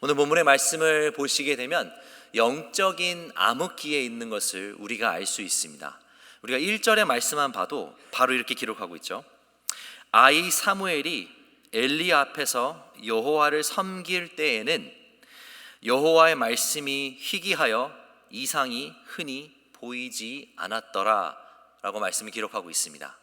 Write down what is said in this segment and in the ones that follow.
오늘 본문의 말씀을 보시게 되면 영적인 암흑기에 있는 것을 우리가 알 수 있습니다. 우리가 1절의 말씀만 봐도 바로 이렇게 기록하고 있죠. 아이 사무엘이 엘리 앞에서 여호와를 섬길 때에는 여호와의 말씀이 희귀하여 이상이 흔히 보이지 않았더라 라고 말씀을 기록하고 있습니다.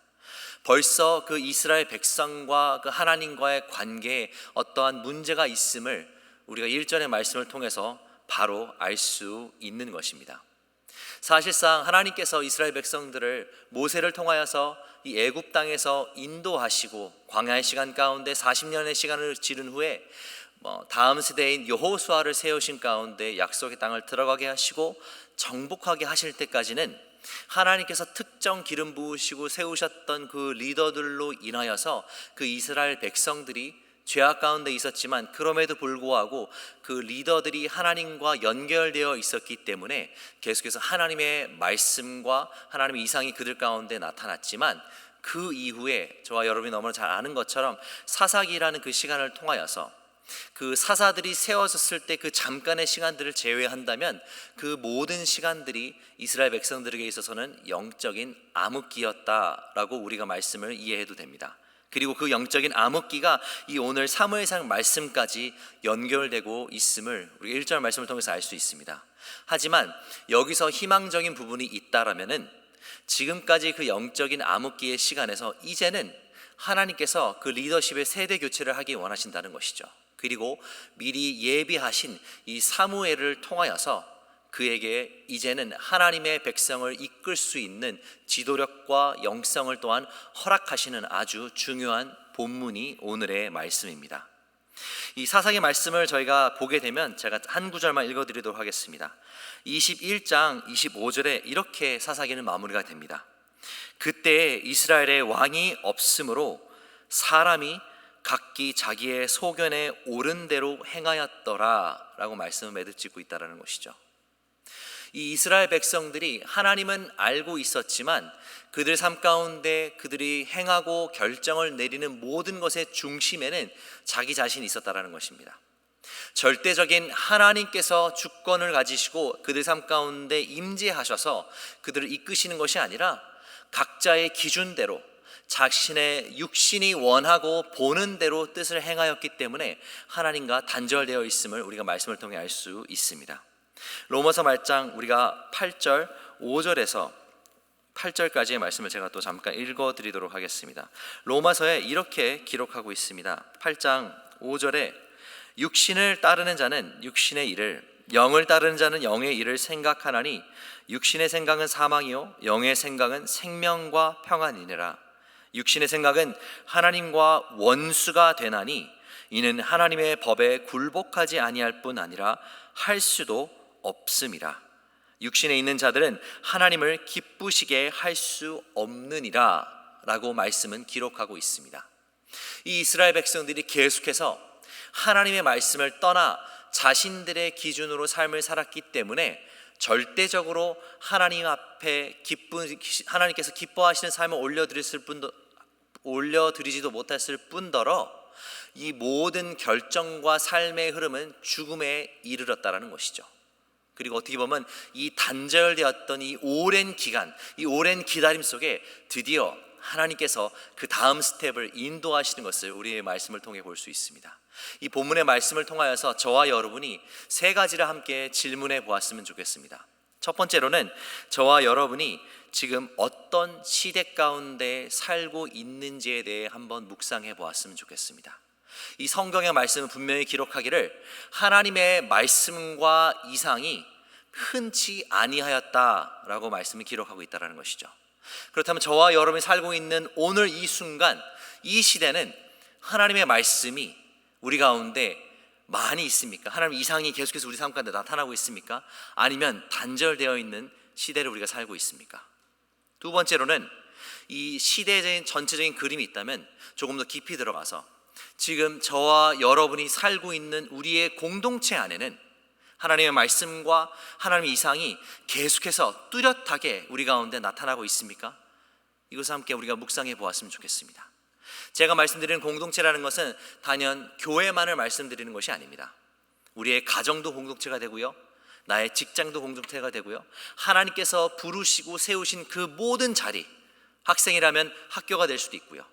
벌써 그 이스라엘 백성과 그 하나님과의 관계에 어떠한 문제가 있음을 우리가 1절의 말씀을 통해서 바로 알 수 있는 것입니다. 사실상 하나님께서 이스라엘 백성들을 모세를 통하여서 이 애굽 땅에서 인도하시고 광야의 시간 가운데 40년의 시간을 지른 후에 다음 세대인 여호수아를 세우신 가운데 약속의 땅을 들어가게 하시고 정복하게 하실 때까지는 하나님께서 특정 기름 부으시고 세우셨던 그 리더들로 인하여서 그 이스라엘 백성들이 죄악 가운데 있었지만 그럼에도 불구하고 그 리더들이 하나님과 연결되어 있었기 때문에 계속해서 하나님의 말씀과 하나님의 이상이 그들 가운데 나타났지만 그 이후에 저와 여러분이 너무나 잘 아는 것처럼 사사기라는 그 시간을 통하여서 그 사사들이 세워졌을 때 그 잠깐의 시간들을 제외한다면 그 모든 시간들이 이스라엘 백성들에게 있어서는 영적인 암흑기였다라고 우리가 말씀을 이해해도 됩니다. 그리고 그 영적인 암흑기가 이 오늘 사무엘상 말씀까지 연결되고 있음을 우리 1절 말씀을 통해서 알 수 있습니다. 하지만 여기서 희망적인 부분이 있다라면은 지금까지 그 영적인 암흑기의 시간에서 이제는 하나님께서 그 리더십의 세대 교체를 하기 원하신다는 것이죠. 그리고 미리 예비하신 이 사무엘을 통하여서 그에게 이제는 하나님의 백성을 이끌 수 있는 지도력과 영성을 또한 허락하시는 아주 중요한 본문이 오늘의 말씀입니다. 이 사사기 말씀을 저희가 보게 되면 제가 한 구절만 읽어드리도록 하겠습니다. 21장 25절에 이렇게 사사기는 마무리가 됩니다. 그때 이스라엘의 왕이 없으므로 사람이 각기 자기의 소견에 옳은 대로 행하였더라 라고 말씀을 매듭짓고 있다는 것이죠. 이 이스라엘 백성들이 하나님은 알고 있었지만 그들 삶 가운데 그들이 행하고 결정을 내리는 모든 것의 중심에는 자기 자신이 있었다는 것입니다. 절대적인 하나님께서 주권을 가지시고 그들 삶 가운데 임재하셔서 그들을 이끄시는 것이 아니라 각자의 기준대로 자신의 육신이 원하고 보는 대로 뜻을 행하였기 때문에 하나님과 단절되어 있음을 우리가 말씀을 통해 알 수 있습니다. 로마서 말장 우리가 8절 5절에서 8절까지의 말씀을 제가 또 잠깐 읽어드리도록 하겠습니다. 로마서에 이렇게 기록하고 있습니다. 8장 5절에 육신을 따르는 자는 육신의 일을, 영을 따르는 자는 영의 일을 생각하나니 육신의 생각은 사망이요 영의 생각은 생명과 평안이니라. 육신의 생각은 하나님과 원수가 되나니 이는 하나님의 법에 굴복하지 아니할 뿐 아니라 할 수도 없음이라. 육신에 있는 자들은 하나님을 기쁘시게 할 수 없느니라 라고 말씀은 기록하고 있습니다. 이 이스라엘 백성들이 계속해서 하나님의 말씀을 떠나 자신들의 기준으로 삶을 살았기 때문에 절대적으로 하나님 앞에 하나님께서 기뻐하시는 삶을 올려드리지도 못했을 뿐더러 이 모든 결정과 삶의 흐름은 죽음에 이르렀다라는 것이죠. 그리고 어떻게 보면 이 단절되었던 이 오랜 기간, 이 오랜 기다림 속에 드디어 하나님께서 그 다음 스텝을 인도하시는 것을 우리의 말씀을 통해 볼 수 있습니다. 이 본문의 말씀을 통하여서 저와 여러분이 세 가지를 함께 질문해 보았으면 좋겠습니다. 첫 번째로는 저와 여러분이 지금 어떤 시대 가운데 살고 있는지에 대해 한번 묵상해 보았으면 좋겠습니다. 이 성경의 말씀은 분명히 기록하기를 하나님의 말씀과 이상이 흔치 아니하였다라고 말씀을 기록하고 있다는 것이죠. 그렇다면 저와 여러분이 살고 있는 오늘 이 순간, 이 시대는 하나님의 말씀이 우리 가운데 많이 있습니까? 하나님의 이상이 계속해서 우리 삶 가운데 나타나고 있습니까? 아니면 단절되어 있는 시대를 우리가 살고 있습니까? 두 번째로는 이 시대적인 전체적인 그림이 있다면 조금 더 깊이 들어가서 지금 저와 여러분이 살고 있는 우리의 공동체 안에는 하나님의 말씀과 하나님의 이상이 계속해서 뚜렷하게 우리 가운데 나타나고 있습니까? 이것을 함께 우리가 묵상해 보았으면 좋겠습니다. 제가 말씀드리는 공동체라는 것은 단연 교회만을 말씀드리는 것이 아닙니다. 우리의 가정도 공동체가 되고요, 나의 직장도 공동체가 되고요, 하나님께서 부르시고 세우신 그 모든 자리, 학생이라면 학교가 될 수도 있고요,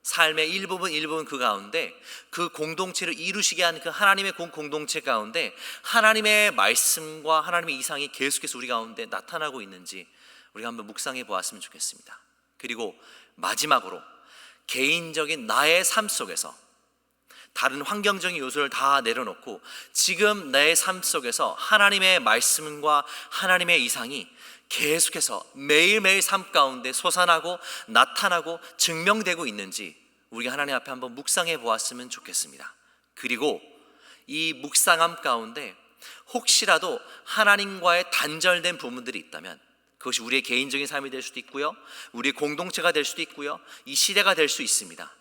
삶의 일부분 그 가운데 그 공동체를 이루시게 하는 그 하나님의 공동체 가운데 하나님의 말씀과 하나님의 이상이 계속해서 우리 가운데 나타나고 있는지 우리가 한번 묵상해 보았으면 좋겠습니다. 그리고 마지막으로 개인적인 나의 삶 속에서 다른 환경적인 요소를 다 내려놓고 지금 내 삶 속에서 하나님의 말씀과 하나님의 이상이 계속해서 매일매일 삶 가운데 솟아나고 나타나고 증명되고 있는지 우리가 하나님 앞에 한번 묵상해 보았으면 좋겠습니다. 그리고 이 묵상함 가운데 혹시라도 하나님과의 단절된 부분들이 있다면 그것이 우리의 개인적인 삶이 될 수도 있고요, 우리의 공동체가 될 수도 있고요, 이 시대가 될 수 있습니다.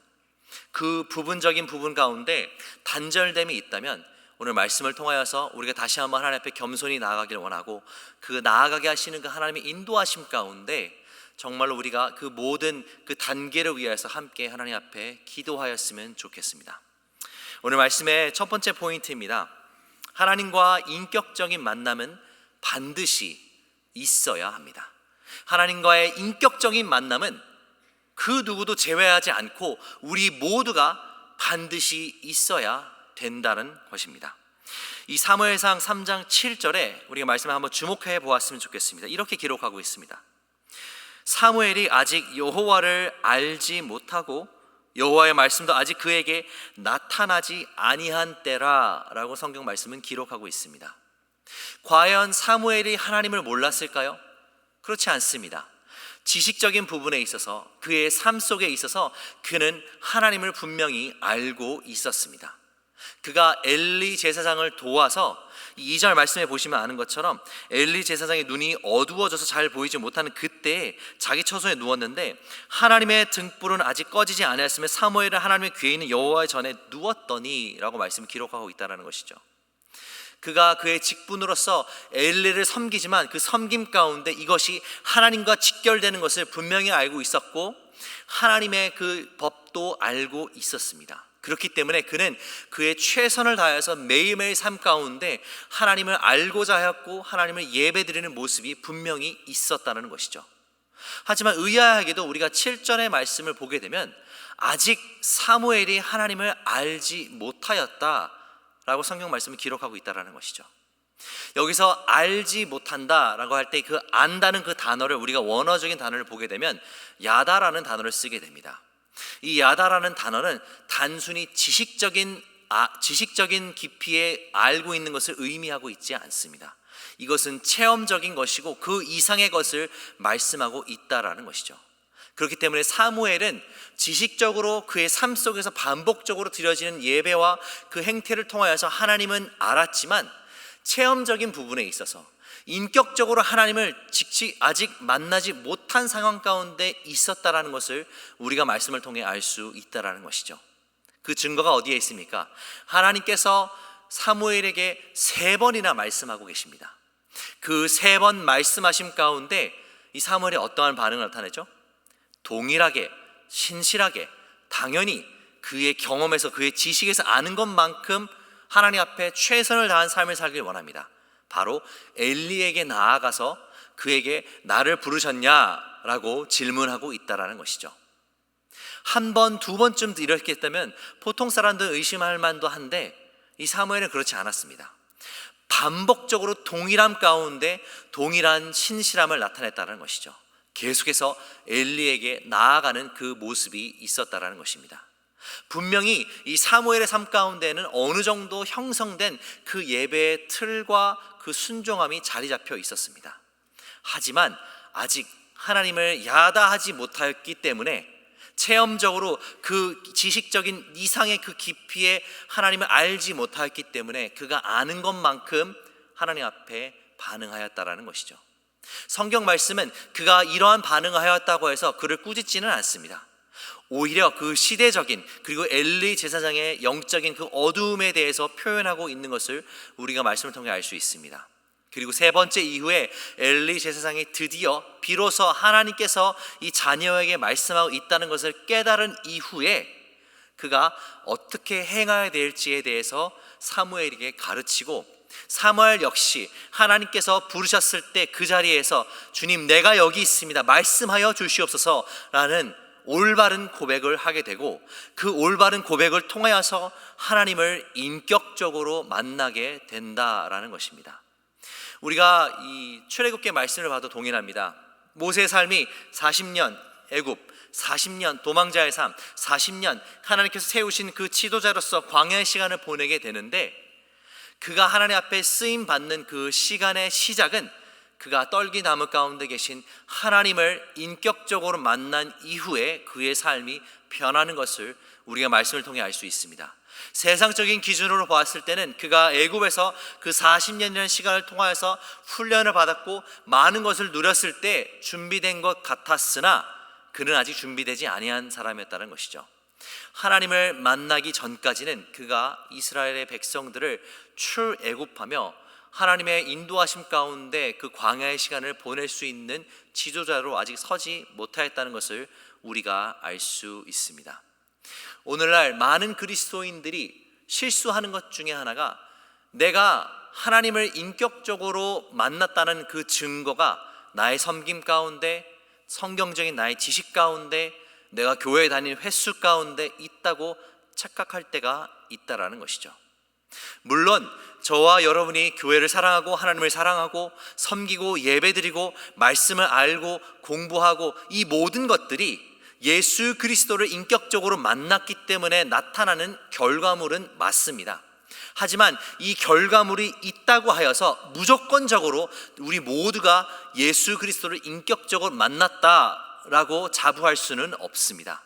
그 부분적인 부분 가운데 단절됨이 있다면 오늘 말씀을 통하여서 우리가 다시 한번 하나님 앞에 겸손히 나아가길 원하고, 그 나아가게 하시는 그 하나님의 인도하심 가운데 정말로 우리가 그 모든 그 단계를 위해서 함께 하나님 앞에 기도하였으면 좋겠습니다. 오늘 말씀의 첫 번째 포인트입니다. 하나님과 인격적인 만남은 반드시 있어야 합니다. 하나님과의 인격적인 만남은 그 누구도 제외하지 않고 우리 모두가 반드시 있어야 된다는 것입니다. 이 사무엘상 3장 7절에 우리가 말씀을 한번 주목해 보았으면 좋겠습니다. 이렇게 기록하고 있습니다. 사무엘이 아직 여호와를 알지 못하고 여호와의 말씀도 아직 그에게 나타나지 아니한 때라 라고 성경 말씀은 기록하고 있습니다. 과연 사무엘이 하나님을 몰랐을까요? 그렇지 않습니다. 지식적인 부분에 있어서 그의 삶 속에 있어서 그는 하나님을 분명히 알고 있었습니다. 그가 엘리 제사장을 도와서 2절 말씀에 보시면 아는 것처럼 엘리 제사장의 눈이 어두워져서 잘 보이지 못하는 그때에 자기 처소에 누웠는데 하나님의 등불은 아직 꺼지지 않았으며 사무엘은 하나님의 궤에 있는 여호와의 전에 누웠더니 라고 말씀을 기록하고 있다는 것이죠. 그가 그의 직분으로서 엘리를 섬기지만 그 섬김 가운데 이것이 하나님과 직결되는 것을 분명히 알고 있었고 하나님의 그 법도 알고 있었습니다. 그렇기 때문에 그는 그의 최선을 다해서 매일매일 삶 가운데 하나님을 알고자 하였고 하나님을 예배드리는 모습이 분명히 있었다는 것이죠. 하지만 의아하게도 우리가 7절의 말씀을 보게 되면 아직 사무엘이 하나님을 알지 못하였다라고 성경 말씀을 기록하고 있다는 것이죠. 여기서 알지 못한다라고 할 때 그 안다는 그 단어를 우리가 원어적인 단어를 보게 되면 야다라는 단어를 쓰게 됩니다. 이 야다라는 단어는 단순히 지식적인 깊이에 알고 있는 것을 의미하고 있지 않습니다. 이것은 체험적인 것이고 그 이상의 것을 말씀하고 있다라는 것이죠. 그렇기 때문에 사무엘은 지식적으로 그의 삶 속에서 반복적으로 드려지는 예배와 그 행태를 통하여서 하나님은 알았지만 체험적인 부분에 있어서 인격적으로 하나님을 아직 만나지 못한 상황 가운데 있었다라는 것을 우리가 말씀을 통해 알 수 있다라는 것이죠. 그 증거가 어디에 있습니까? 하나님께서 사무엘에게 3번이나 말씀하고 계십니다. 그 3번 말씀하심 가운데 이 사무엘이 어떠한 반응을 나타내죠? 동일하게, 신실하게, 당연히 그의 경험에서 그의 지식에서 아는 것만큼 하나님 앞에 최선을 다한 삶을 살길 원합니다. 바로 엘리에게 나아가서 그에게 나를 부르셨냐라고 질문하고 있다라는 것이죠. 한 번, 두 번쯤 이렇게 했다면 보통 사람들은 의심할 만도 한데 이 사무엘은 그렇지 않았습니다. 반복적으로 동일함 가운데 동일한 신실함을 나타냈다는 것이죠. 계속해서 엘리에게 나아가는 그 모습이 있었다라는 것입니다. 분명히 이 사무엘의 삶 가운데는 어느 정도 형성된 그 예배의 틀과 그 순종함이 자리 잡혀 있었습니다. 하지만 아직 하나님을 야다하지 못하였기 때문에 체험적으로 그 지식적인 이상의 그 깊이에 하나님을 알지 못하였기 때문에 그가 아는 것만큼 하나님 앞에 반응하였다라는 것이죠. 성경 말씀은 그가 이러한 반응을 하였다고 해서 그를 꾸짖지는 않습니다. 오히려 그 시대적인 그리고 엘리 제사장의 영적인 그 어두움에 대해서 표현하고 있는 것을 우리가 말씀을 통해 알 수 있습니다. 그리고 3번째 이후에 엘리 제사장이 드디어 비로소 하나님께서 이 자녀에게 말씀하고 있다는 것을 깨달은 이후에 그가 어떻게 행해야 될지에 대해서 사무엘에게 가르치고, 사무엘 역시 하나님께서 부르셨을 때 그 자리에서 주님 내가 여기 있습니다, 말씀하여 주시옵소서라는 올바른 고백을 하게 되고, 그 올바른 고백을 통하여서 하나님을 인격적으로 만나게 된다라는 것입니다. 우리가 이 출애굽기 말씀을 봐도 동일합니다. 모세의 삶이 40년 애굽, 40년 도망자의 삶, 40년 하나님께서 세우신 그 지도자로서 광야의 시간을 보내게 되는데, 그가 하나님 앞에 쓰임 받는 그 시간의 시작은 그가 떨기나무 가운데 계신 하나님을 인격적으로 만난 이후에 그의 삶이 변하는 것을 우리가 말씀을 통해 알 수 있습니다. 세상적인 기준으로 보았을 때는 그가 애굽에서 그 40년이라는 시간을 통하여서 훈련을 받았고 많은 것을 누렸을 때 준비된 것 같았으나 그는 아직 준비되지 아니한 사람이었다는 것이죠. 하나님을 만나기 전까지는 그가 이스라엘의 백성들을 출애굽하며 하나님의 인도하심 가운데 그 광야의 시간을 보낼 수 있는 지도자로 아직 서지 못하였다는 것을 우리가 알 수 있습니다. 오늘날 많은 그리스도인들이 실수하는 것 중에 하나가, 내가 하나님을 인격적으로 만났다는 그 증거가 나의 섬김 가운데, 성경적인 나의 지식 가운데, 내가 교회에 다니는 횟수 가운데 있다고 착각할 때가 있다라는 것이죠. 물론 저와 여러분이 교회를 사랑하고 하나님을 사랑하고 섬기고 예배드리고 말씀을 알고 공부하고 이 모든 것들이 예수 그리스도를 인격적으로 만났기 때문에 나타나는 결과물은 맞습니다. 하지만 이 결과물이 있다고 하여서 무조건적으로 우리 모두가 예수 그리스도를 인격적으로 만났다라고 자부할 수는 없습니다.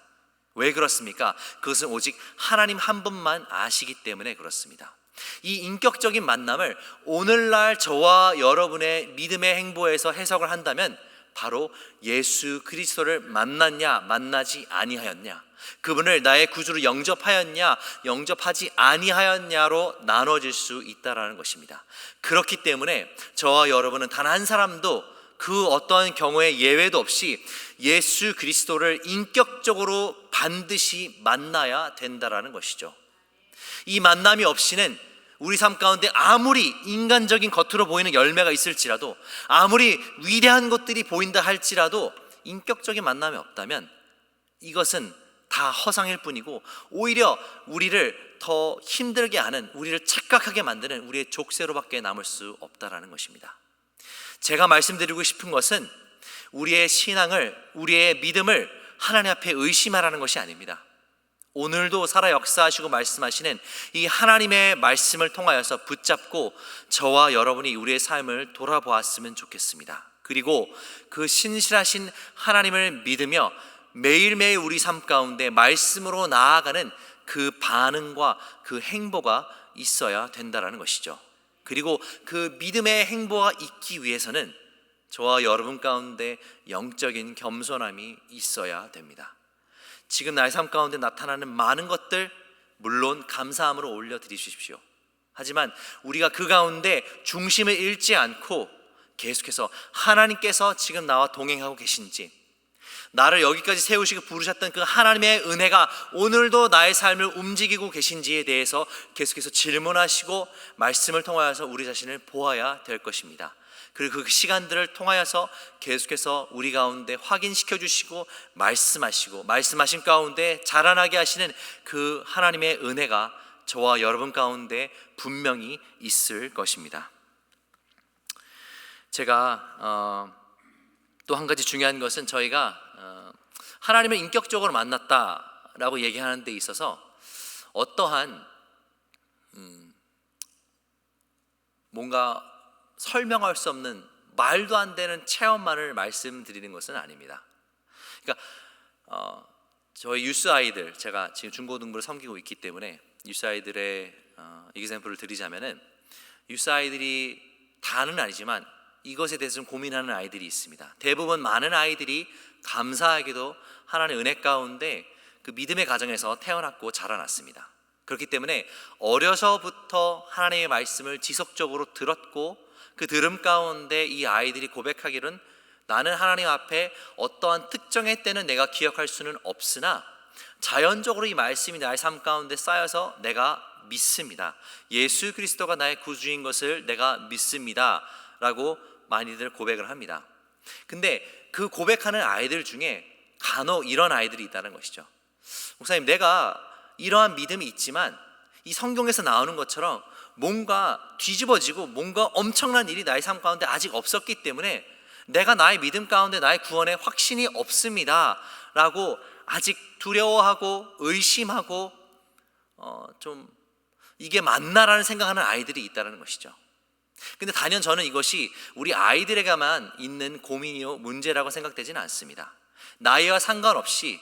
왜 그렇습니까? 그것은 오직 하나님 한 분만 아시기 때문에 그렇습니다. 이 인격적인 만남을 오늘날 저와 여러분의 믿음의 행보에서 해석을 한다면 바로 예수 그리스도를 만났냐 만나지 아니하였냐, 그분을 나의 구주로 영접하였냐 영접하지 아니하였냐로 나눠질 수 있다라는 것입니다. 그렇기 때문에 저와 여러분은 단 한 사람도 그 어떠한 경우에 예외도 없이 예수 그리스도를 인격적으로 반드시 만나야 된다라는 것이죠. 이 만남이 없이는 우리 삶 가운데 아무리 인간적인 겉으로 보이는 열매가 있을지라도, 아무리 위대한 것들이 보인다 할지라도 인격적인 만남이 없다면 이것은 다 허상일 뿐이고 오히려 우리를 더 힘들게 하는, 우리를 착각하게 만드는 우리의 족쇄로밖에 남을 수 없다라는 것입니다. 제가 말씀드리고 싶은 것은 우리의 신앙을, 우리의 믿음을 하나님 앞에 의심하라는 것이 아닙니다. 오늘도 살아 역사하시고 말씀하시는 이 하나님의 말씀을 통하여서 붙잡고 저와 여러분이 우리의 삶을 돌아보았으면 좋겠습니다. 그리고 그 신실하신 하나님을 믿으며 매일매일 우리 삶 가운데 말씀으로 나아가는 그 반응과 그 행보가 있어야 된다는 것이죠. 그리고 그 믿음의 행보가 있기 위해서는 저와 여러분 가운데 영적인 겸손함이 있어야 됩니다. 지금 나의 삶 가운데 나타나는 많은 것들 물론 감사함으로 올려드리십시오. 하지만 우리가 그 가운데 중심을 잃지 않고 계속해서 하나님께서 지금 나와 동행하고 계신지, 나를 여기까지 세우시고 부르셨던 그 하나님의 은혜가 오늘도 나의 삶을 움직이고 계신지에 대해서 계속해서 질문하시고 말씀을 통하여서 우리 자신을 보아야 될 것입니다. 그리고 그 시간들을 통하여서 계속해서 우리 가운데 확인시켜 주시고 말씀하시고 말씀하신 가운데 자라나게 하시는 그 하나님의 은혜가 저와 여러분 가운데 분명히 있을 것입니다. 제가 또 한 가지 중요한 것은 저희가 하나님을 인격적으로 만났다라고 얘기하는 데 있어서 어떠한 뭔가 설명할 수 없는 말도 안 되는 체험만을 말씀드리는 것은 아닙니다. 그러니까 저희 유스 아이들, 제가 지금 중고등부를 섬기고 있기 때문에 유스 아이들의 이그샘플을 드리자면은, 유스 아이들이 다는 아니지만 이것에 대해서 좀 고민하는 아이들이 있습니다. 대부분 많은 아이들이 감사하게도 하나님의 은혜 가운데 그 믿음의 가정에서 태어났고 자라났습니다. 그렇기 때문에 어려서부터 하나님의 말씀을 지속적으로 들었고, 그 들음 가운데 이 아이들이 고백하기는, 나는 하나님 앞에 어떠한 특정의 때는 내가 기억할 수는 없으나 자연적으로 이 말씀이 나의 삶 가운데 쌓여서 내가 믿습니다. 예수 그리스도가 나의 구주인 것을 내가 믿습니다 라고 많이들 고백을 합니다. 근데 그 고백하는 아이들 중에 간혹 이런 아이들이 있다는 것이죠. 목사님, 내가 이러한 믿음이 있지만 이 성경에서 나오는 것처럼 뭔가 뒤집어지고 뭔가 엄청난 일이 나의 삶 가운데 아직 없었기 때문에 내가 나의 믿음 가운데 나의 구원에 확신이 없습니다 라고 아직 두려워하고 의심하고 좀 이게 맞나라는 생각하는 아이들이 있다는 것이죠. 근데 단연 저는 이것이 우리 아이들에게만 있는 고민이요 문제라고 생각되지는 않습니다. 나이와 상관없이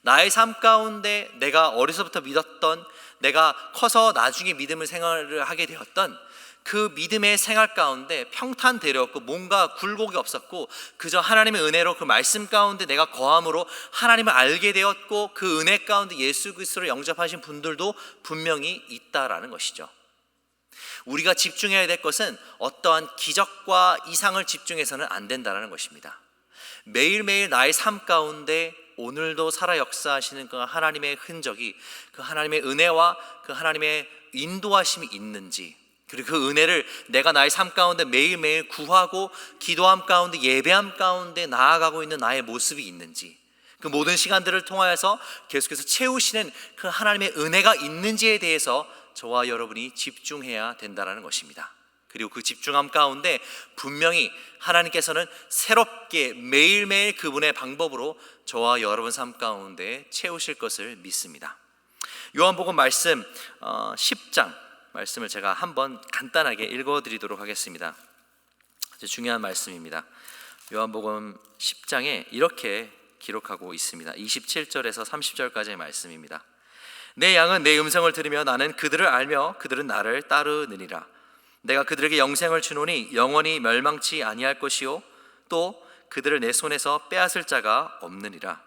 나의 삶 가운데 내가 어려서부터 믿었던, 내가 커서 나중에 믿음을 생활을 하게 되었던 그 믿음의 생활 가운데 평탄되었고 뭔가 굴곡이 없었고 그저 하나님의 은혜로 그 말씀 가운데 내가 거함으로 하나님을 알게 되었고 그 은혜 가운데 예수 그리스도를 영접하신 분들도 분명히 있다라는 것이죠. 우리가 집중해야 될 것은 어떠한 기적과 이상을 집중해서는 안 된다는 것입니다. 매일매일 나의 삶 가운데 오늘도 살아 역사하시는 그 하나님의 흔적이, 그 하나님의 은혜와 그 하나님의 인도하심이 있는지, 그리고 그 은혜를 내가 나의 삶 가운데 매일매일 구하고 기도함 가운데 예배함 가운데 나아가고 있는 나의 모습이 있는지, 그 모든 시간들을 통하여서 계속해서 채우시는 그 하나님의 은혜가 있는지에 대해서 저와 여러분이 집중해야 된다는 것입니다. 그리고 그 집중함 가운데 분명히 하나님께서는 새롭게 매일매일 그분의 방법으로 저와 여러분 삶 가운데 채우실 것을 믿습니다. 요한복음 말씀 10장 말씀을 제가 한번 간단하게 읽어드리도록 하겠습니다. 아주 중요한 말씀입니다. 요한복음 10장에 이렇게 기록하고 있습니다. 27절에서 30절까지의 말씀입니다. 내 양은 내 음성을 들으며 나는 그들을 알며 그들은 나를 따르느니라. 내가 그들에게 영생을 주노니 영원히 멸망치 아니할 것이요 또 그들을 내 손에서 빼앗을 자가 없느니라.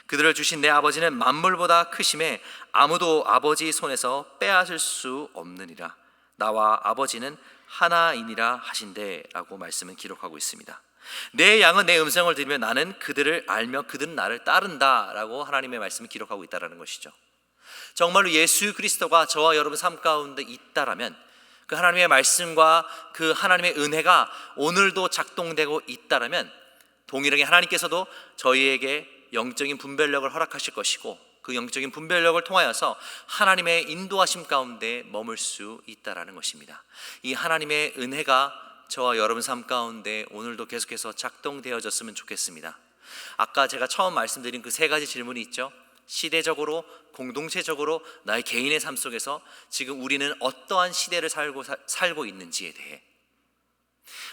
그들을 주신 내 아버지는 만물보다 크심에 아무도 아버지 손에서 빼앗을 수 없느니라. 나와 아버지는 하나이니라 하신대 라고 말씀은 기록하고 있습니다. 내 양은 내 음성을 들으며 나는 그들을 알며 그들은 나를 따른다 라고 하나님의 말씀을 기록하고 있다는 것이죠. 정말로 예수 그리스도가 저와 여러분 삶 가운데 있다라면, 그 하나님의 말씀과 그 하나님의 은혜가 오늘도 작동되고 있다라면 동일하게 하나님께서도 저희에게 영적인 분별력을 허락하실 것이고 그 영적인 분별력을 통하여서 하나님의 인도하심 가운데 머물 수 있다라는 것입니다. 이 하나님의 은혜가 저와 여러분 삶 가운데 오늘도 계속해서 작동되어졌으면 좋겠습니다. 아까 제가 처음 말씀드린 그 세 가지 질문이 있죠. 시대적으로, 공동체적으로, 나의 개인의 삶 속에서 지금 우리는 어떠한 시대를 살고 있는지에 대해,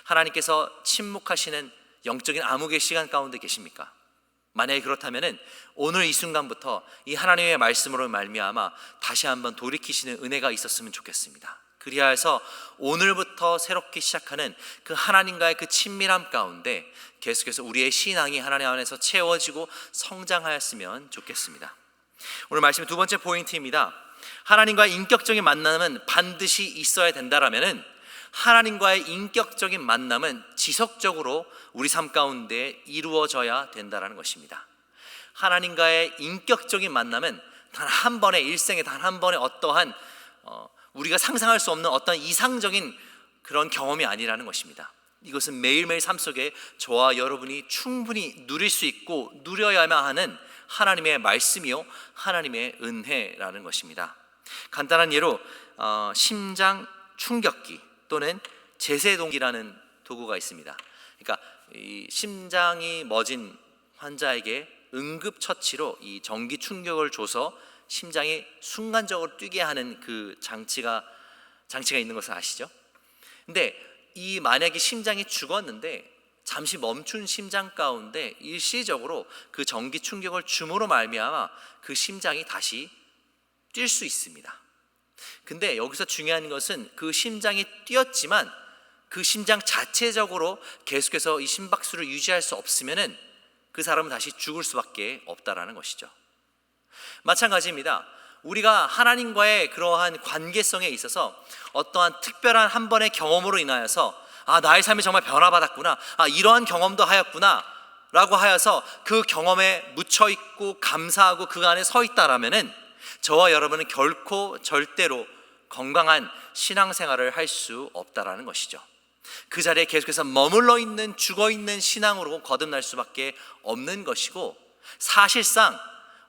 하나님께서 침묵하시는 영적인 암흑의 시간 가운데 계십니까? 만약에 그렇다면 오늘 이 순간부터 이 하나님의 말씀으로 말미암아 다시 한번 돌이키시는 은혜가 있었으면 좋겠습니다. 그리하여서 오늘부터 새롭게 시작하는 그 하나님과의 그 친밀함 가운데 계속해서 우리의 신앙이 하나님 안에서 채워지고 성장하였으면 좋겠습니다. 오늘 말씀의 두 번째 포인트입니다. 하나님과의 인격적인 만남은 반드시 있어야 된다라면은 하나님과의 인격적인 만남은 지속적으로 우리 삶 가운데 이루어져야 된다는 것입니다. 하나님과의 인격적인 만남은 단 한 번의 일생에 단 한 번의 어떠한 우리가 상상할 수 없는 어떤 이상적인 그런 경험이 아니라는 것입니다. 이것은 매일매일 삶 속에 저와 여러분이 충분히 누릴 수 있고 누려야만 하는 하나님의 말씀이요 하나님의 은혜라는 것입니다. 간단한 예로 심장 충격기 또는 제세동기라는 도구가 있습니다. 그러니까 이 심장이 멎은 환자에게 응급처치로 이 전기 충격을 줘서 심장이 순간적으로 뛰게 하는 그 장치가 있는 것을 아시죠? 근데 이 만약에 심장이 죽었는데 잠시 멈춘 심장 가운데 일시적으로 그 전기 충격을 줌으로 말미암아 그 심장이 다시 뛸 수 있습니다. 근데 여기서 중요한 것은 그 심장이 뛰었지만 그 심장 자체적으로 계속해서 이 심박수를 유지할 수 없으면은 그 사람은 다시 죽을 수밖에 없다라는 것이죠. 마찬가지입니다. 우리가 하나님과의 그러한 관계성에 있어서 어떠한 특별한 한 번의 경험으로 인하여서 나의 삶이 정말 변화받았구나, 이러한 경험도 하였구나 라고 하여서 그 경험에 묻혀있고 감사하고 그 안에 서 있다라면은 저와 여러분은 결코 절대로 건강한 신앙생활을 할 수 없다라는 것이죠. 그 자리에 계속해서 머물러 있는 죽어 있는 신앙으로 거듭날 수밖에 없는 것이고, 사실상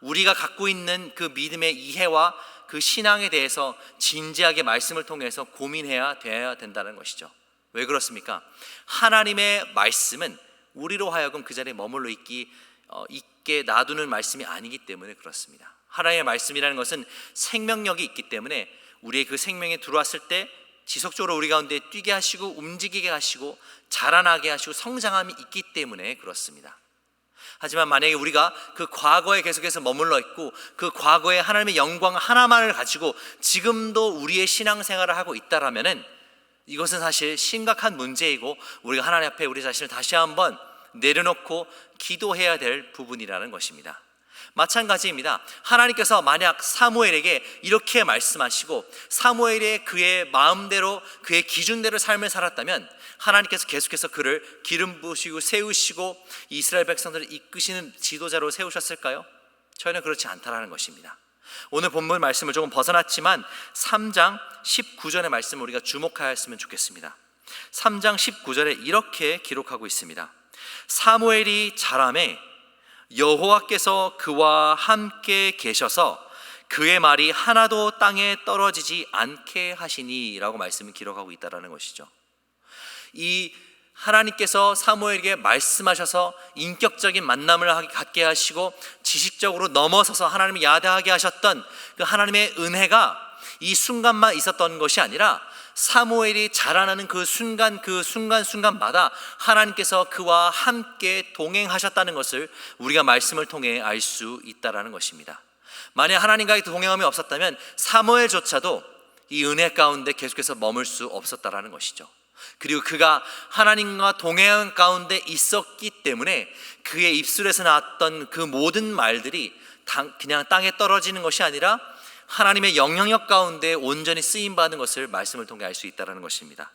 우리가 갖고 있는 그 믿음의 이해와 그 신앙에 대해서 진지하게 말씀을 통해서 고민해야 된다는 것이죠. 왜 그렇습니까? 하나님의 말씀은 우리로 하여금 그 자리에 머물러 있게 놔두는 말씀이 아니기 때문에 그렇습니다. 하나님의 말씀이라는 것은 생명력이 있기 때문에 우리의 그 생명이 들어왔을 때 지속적으로 우리 가운데 뛰게 하시고 움직이게 하시고 자라나게 하시고 성장함이 있기 때문에 그렇습니다. 하지만 만약에 우리가 그 과거에 계속해서 머물러 있고 그 과거에 하나님의 영광 하나만을 가지고 지금도 우리의 신앙생활을 하고 있다라면은 이것은 사실 심각한 문제이고 우리가 하나님 앞에 우리 자신을 다시 한번 내려놓고 기도해야 될 부분이라는 것입니다. 마찬가지입니다. 하나님께서 만약 사무엘에게 이렇게 말씀하시고 사무엘이 그의 마음대로 그의 기준대로 삶을 살았다면 하나님께서 계속해서 그를 기름 부으시고 세우시고 이스라엘 백성들을 이끄시는 지도자로 세우셨을까요? 전혀 그렇지 않다라는 것입니다. 오늘 본문 말씀을 조금 벗어났지만 3장 19절의 말씀을 우리가 주목하였으면 좋겠습니다. 3장 19절에 이렇게 기록하고 있습니다. 사무엘이 자라매 여호와께서 그와 함께 계셔서 그의 말이 하나도 땅에 떨어지지 않게 하시니 라고 말씀을 기록하고 있다는 것이죠. 이 하나님께서 사무엘에게 말씀하셔서 인격적인 만남을 갖게 하시고 지식적으로 넘어서서 하나님을 야대하게 하셨던 그 하나님의 은혜가 이 순간만 있었던 것이 아니라 사무엘이 자라나는 그 순간마다 하나님께서 그와 함께 동행하셨다는 것을 우리가 말씀을 통해 알 수 있다는 것입니다. 만약 하나님과의 동행함이 없었다면 사무엘조차도 이 은혜 가운데 계속해서 머물 수 없었다는 것이죠. 그리고 그가 하나님과 동행 가운데 있었기 때문에 그의 입술에서 나왔던 그 모든 말들이 그냥 땅에 떨어지는 것이 아니라 하나님의 영향력 가운데 온전히 쓰임받는 것을 말씀을 통해 알 수 있다는 것입니다.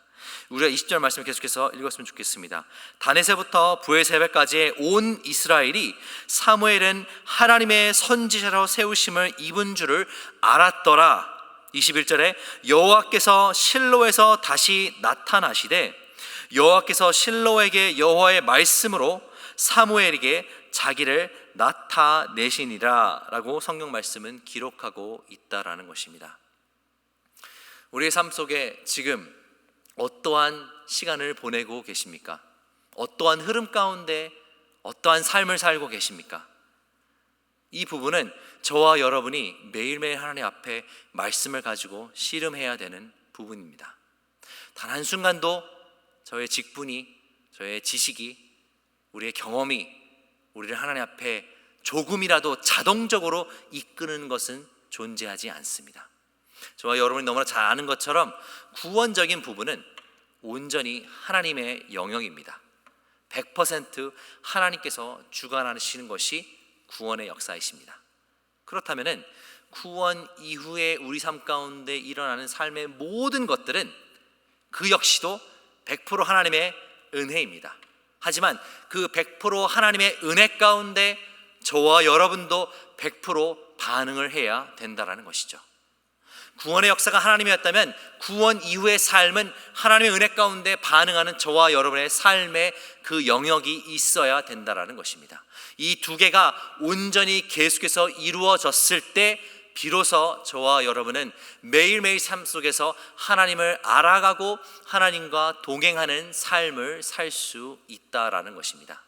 우리가 20절 말씀을 계속해서 읽었으면 좋겠습니다. 다넷에부터 부에세벨까지의 온 이스라엘이 사무엘은 하나님의 선지자로 세우심을 입은 줄을 알았더라. 21절에 여호와께서 실로에서 다시 나타나시되 여호와께서 실로에게 여호와의 말씀으로 사무엘에게 자기를 나타내시니라 라고 성경 말씀은 기록하고 있다라는 것입니다. 우리의 삶 속에 지금 어떠한 시간을 보내고 계십니까? 어떠한 흐름 가운데 어떠한 삶을 살고 계십니까? 이 부분은 저와 여러분이 매일매일 하나님 앞에 말씀을 가지고 씨름해야 되는 부분입니다. 단 한순간도 저의 직분이, 저의 지식이, 우리의 경험이 우리를 하나님 앞에 조금이라도 자동적으로 이끄는 것은 존재하지 않습니다. 저와 여러분이 너무나 잘 아는 것처럼 구원적인 부분은 온전히 하나님의 영역입니다. 100% 하나님께서 주관하시는 것이 구원의 역사이십니다. 그렇다면 구원 이후에 우리 삶 가운데 일어나는 삶의 모든 것들은 그 역시도 100% 하나님의 은혜입니다. 하지만 그 100% 하나님의 은혜 가운데 저와 여러분도 100% 반응을 해야 된다는 것이죠. 구원의 역사가 하나님이었다면 구원 이후의 삶은 하나님의 은혜 가운데 반응하는 저와 여러분의 삶의 그 영역이 있어야 된다는 것입니다. 이 두 개가 온전히 계속해서 이루어졌을 때 비로소 저와 여러분은 매일매일 삶 속에서 하나님을 알아가고 하나님과 동행하는 삶을 살 수 있다라는 것입니다.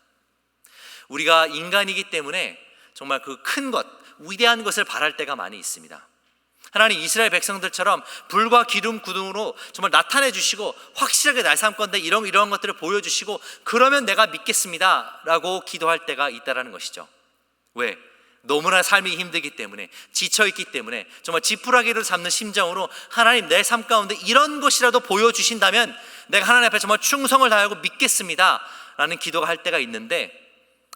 우리가 인간이기 때문에 정말 그 큰 것, 위대한 것을 바랄 때가 많이 있습니다. 하나님 이스라엘 백성들처럼 불과 기름 구름으로 정말 나타내 주시고 확실하게 날 삶 건데 이런 것들을 보여주시고 그러면 내가 믿겠습니다 라고 기도할 때가 있다는 것이죠. 왜? 너무나 삶이 힘들기 때문에, 지쳐있기 때문에 정말 지푸라기를 잡는 심정으로 하나님 내 삶 가운데 이런 것이라도 보여주신다면 내가 하나님 앞에 정말 충성을 다하고 믿겠습니다 라는 기도가 할 때가 있는데,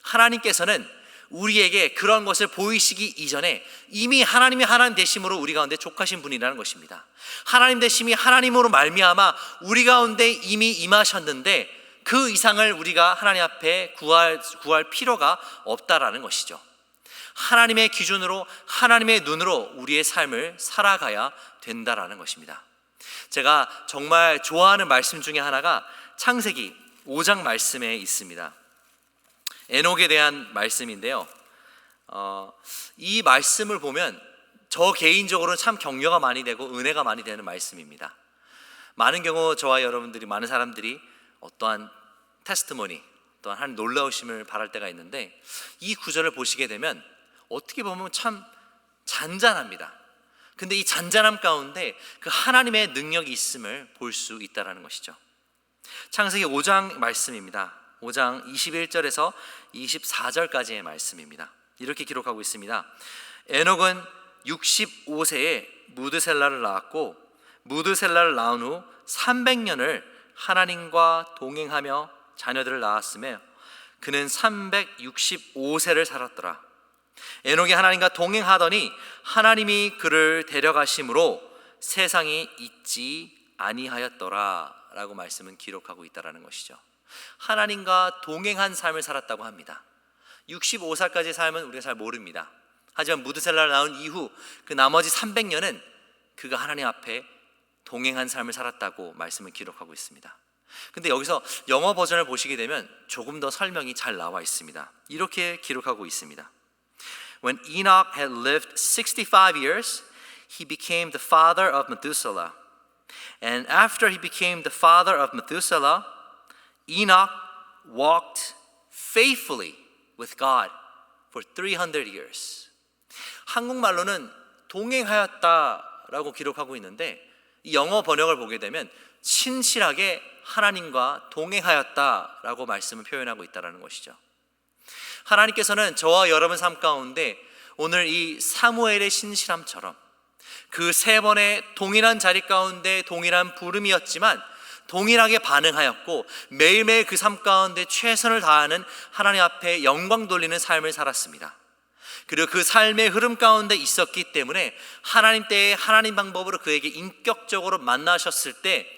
하나님께서는 우리에게 그런 것을 보이시기 이전에 이미 하나님이 하나님 되심으로 우리 가운데 족하신 분이라는 것입니다. 하나님 되심이 하나님으로 말미암아 우리 가운데 이미 임하셨는데 그 이상을 우리가 하나님 앞에 구할 필요가 없다라는 것이죠. 하나님의 기준으로, 하나님의 눈으로 우리의 삶을 살아가야 된다라는 것입니다. 제가 정말 좋아하는 말씀 중에 하나가 창세기 5장 말씀에 있습니다. 에녹에 대한 말씀인데요. 이 말씀을 보면 저 개인적으로는 참 격려가 많이 되고 은혜가 많이 되는 말씀입니다. 많은 경우 저와 여러분들이, 많은 사람들이 어떠한 테스티모니, 또한 한 놀라우심을 바랄 때가 있는데, 이 구절을 보시게 되면 어떻게 보면 참 잔잔합니다. 근데 이 잔잔함 가운데 그 하나님의 능력이 있음을 볼 수 있다는 것이죠. 창세기 5장 말씀입니다. 5장 21절에서 24절까지의 말씀입니다. 이렇게 기록하고 있습니다. 에녹은 65세에 무드셀라를 낳았고, 무드셀라를 낳은 후 300년을 하나님과 동행하며 자녀들을 낳았으며 그는 365세를 살았더라. 에녹이 하나님과 동행하더니 하나님이 그를 데려가심으로 세상이 있지 아니하였더라 라고 말씀은 기록하고 있다는 것이죠. 하나님과 동행한 삶을 살았다고 합니다. 65살까지의 삶은 우리가 잘 모릅니다. 하지만 무드셀라를 낳은 이후 그 나머지 300년은 그가 하나님 앞에 동행한 삶을 살았다고 말씀을 기록하고 있습니다. 근데 여기서 영어 버전을 보시게 되면 조금 더 설명이 잘 나와 있습니다. 이렇게 기록하고 있습니다. When Enoch had lived 65 years, he became the father of Methuselah. And after he became the father of Methuselah, Enoch walked faithfully with God for 300 years. 한국말로는 동행하였다라고 기록하고 있는데, 이 영어 번역을 보게 되면 신실하게 하나님과 동행하였다라고 말씀을 표현하고 있다는 것이죠. 하나님께서는 저와 여러분 삶 가운데 오늘 이 사무엘의 신실함처럼 그 세 번의 동일한 자리 가운데 동일한 부름이었지만 동일하게 반응하였고 매일매일 그 삶 가운데 최선을 다하는 하나님 앞에 영광 돌리는 삶을 살았습니다. 그리고 그 삶의 흐름 가운데 있었기 때문에 하나님 때에 하나님 방법으로 그에게 인격적으로 만나셨을 때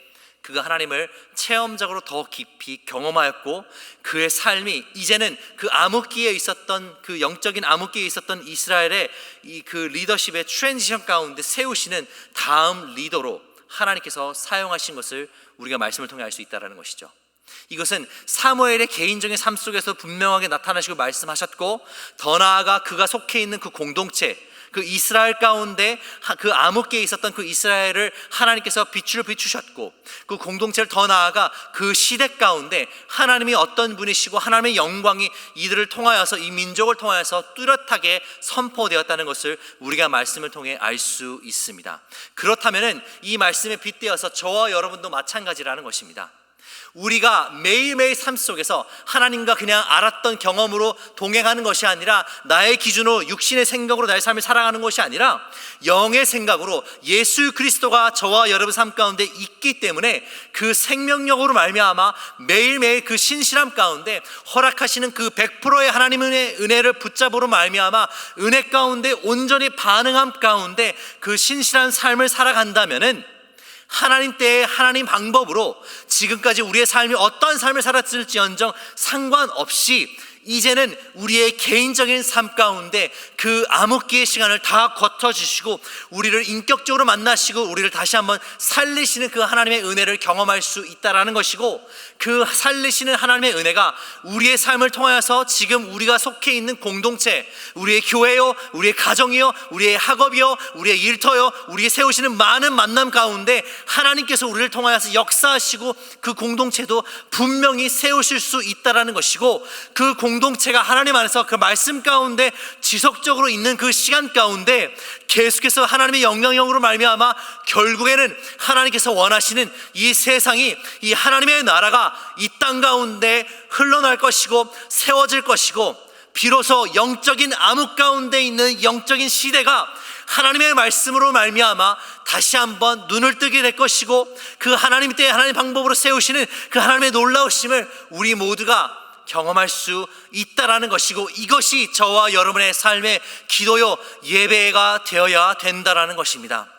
그가 하나님을 체험적으로 더 깊이 경험하였고 그의 삶이 이제는 그 암흑기에 있었던, 그 영적인 암흑기에 있었던 이스라엘의 이 그 리더십의 트랜지션 가운데 세우시는 다음 리더로 하나님께서 사용하신 것을 우리가 말씀을 통해 알 수 있다는 것이죠. 이것은 사무엘의 개인적인 삶 속에서 분명하게 나타나시고 말씀하셨고, 더 나아가 그가 속해 있는 그 공동체, 그 이스라엘 가운데 그 암흑기에 있었던 그 이스라엘을 하나님께서 빛을 비추셨고, 그 공동체를 더 나아가 그 시대 가운데 하나님이 어떤 분이시고 하나님의 영광이 이들을 통하여서, 이 민족을 통하여서 뚜렷하게 선포되었다는 것을 우리가 말씀을 통해 알 수 있습니다. 그렇다면 이 말씀에 빗대어서 저와 여러분도 마찬가지라는 것입니다. 우리가 매일매일 삶 속에서 하나님과 그냥 알았던 경험으로 동행하는 것이 아니라, 나의 기준으로 육신의 생각으로 나의 삶을 살아가는 것이 아니라 영의 생각으로 예수 그리스도가 저와 여러분 삶 가운데 있기 때문에 그 생명력으로 말미암아 매일매일 그 신실함 가운데 허락하시는 그 100%의 하나님의 은혜를 붙잡으로 말미암아 은혜 가운데 온전히 반응함 가운데 그 신실한 삶을 살아간다면은 하나님 때의 하나님 방법으로 지금까지 우리의 삶이 어떤 삶을 살았을지언정 상관없이 이제는 우리의 개인적인 삶 가운데 그 암흑기의 시간을 다 거쳐주시고 우리를 인격적으로 만나시고 우리를 다시 한번 살리시는 그 하나님의 은혜를 경험할 수 있다는 것이고, 그 살리시는 하나님의 은혜가 우리의 삶을 통하여서 지금 우리가 속해 있는 공동체, 우리의 교회요, 우리의 가정이요, 우리의 학업이요, 우리의 일터요, 우리의 세우시는 많은 만남 가운데 하나님께서 우리를 통하여서 역사하시고 그 공동체도 분명히 세우실 수 있다는 것이고, 그 공동체가 하나님 안에서 그 말씀 가운데 지속적으로 있는 그 시간 가운데 계속해서 하나님의 영향력으로 말미암아 결국에는 하나님께서 원하시는 이 세상이, 이 하나님의 나라가 이 땅 가운데 흘러날 것이고 세워질 것이고, 비로소 영적인 암흑 가운데 있는 영적인 시대가 하나님의 말씀으로 말미암아 다시 한번 눈을 뜨게 될 것이고, 그 하나님 때의 하나님 방법으로 세우시는 그 하나님의 놀라우심을 우리 모두가 경험할 수 있다라는 것이고, 이것이 저와 여러분의 삶의 기도요 예배가 되어야 된다라는 것입니다.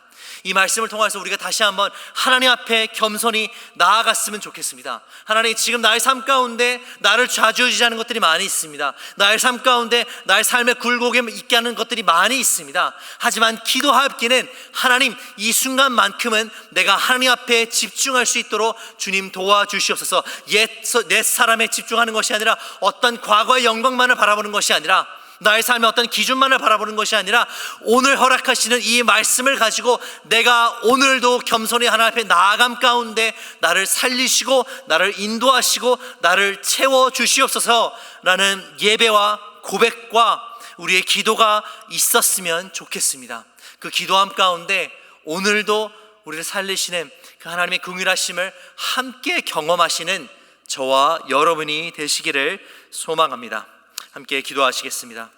이 말씀을 통해서 우리가 다시 한번 하나님 앞에 겸손히 나아갔으면 좋겠습니다. 하나님, 지금 나의 삶 가운데 나를 좌지우지하지 않는 것들이 많이 있습니다. 나의 삶 가운데 나의 삶의 굴곡에 있게 하는 것들이 많이 있습니다. 하지만 기도하기는 하나님, 이 순간만큼은 내가 하나님 앞에 집중할 수 있도록 주님 도와주시옵소서. 옛 사람에 집중하는 것이 아니라 어떤 과거의 영광만을 바라보는 것이 아니라 나의 삶의 어떤 기준만을 바라보는 것이 아니라 오늘 허락하시는 이 말씀을 가지고 내가 오늘도 겸손히 하나님 앞에 나아감 가운데 나를 살리시고 나를 인도하시고 나를 채워주시옵소서라는 예배와 고백과 우리의 기도가 있었으면 좋겠습니다. 그 기도함 가운데 오늘도 우리를 살리시는 그 하나님의 긍휼하심을 함께 경험하시는 저와 여러분이 되시기를 소망합니다. 함께 기도하시겠습니다.